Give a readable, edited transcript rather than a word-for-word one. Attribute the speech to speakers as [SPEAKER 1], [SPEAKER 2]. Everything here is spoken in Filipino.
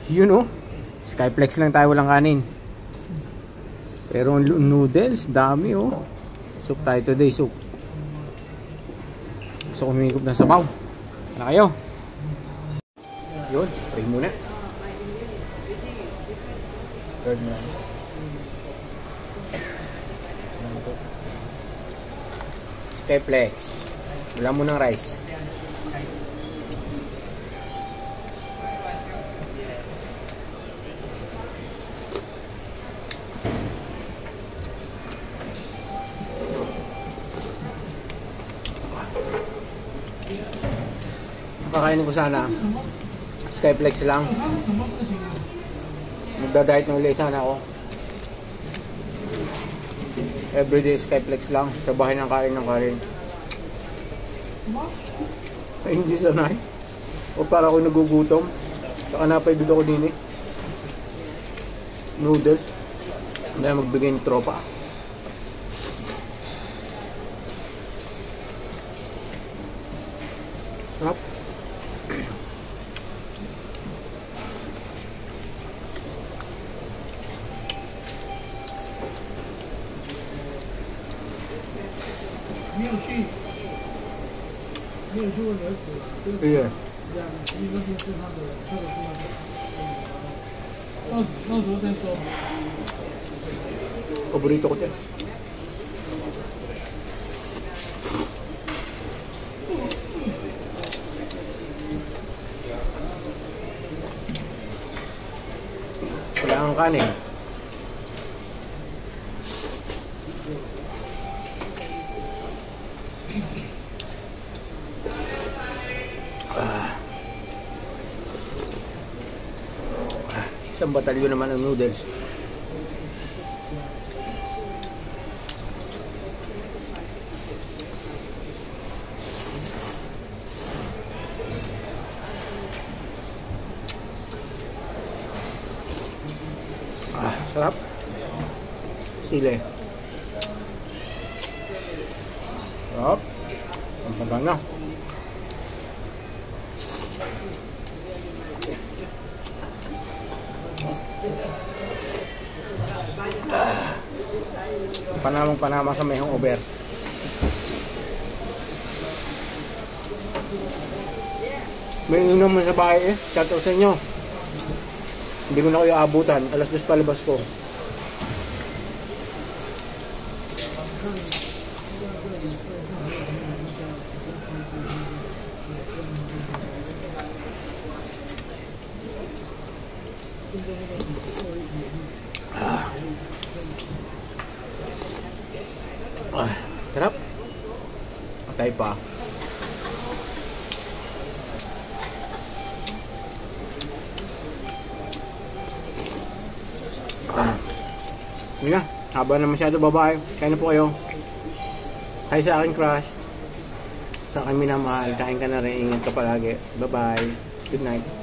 [SPEAKER 1] Yun oh. Skyflex lang tayo, walang kanin. Pero noodles, dami oh. Soup tayo today, soup. Gusto ko humigop ng sabaw. Ano kayo? Yun, pray muna. Third na. Skyflex. Wala mo ng rice. Kakainin ko sana Skyflex lang. Magda-diet na ulit sana ako. Everyday Skyflex lang. Sa bahay ng kain ng karin. Ay, hindi sanay. O para ako nagugutom. Saka napaibig ako din eh. Noodles. Dahil magbigay ng tropa. Sarap. Yeah. Paborito ko yan. Wala kang kanin. Isang batalyon naman ang noodles. Sarap. Sili. Sarap. Ang pagana. Panamang-panama sa mayhong over. May inom mo sa bahay eh. Shout out sa inyo. Hindi ko na kayo abutan. Alas 2 palabas ko. Sarap. Patay pa. Yun na. Haba na masyado babae. Kain na po kayo. Hi sa akin crush. Sa akin minamahal. Kain ka na rin. Ingat ka palagi. Bye bye. Good night.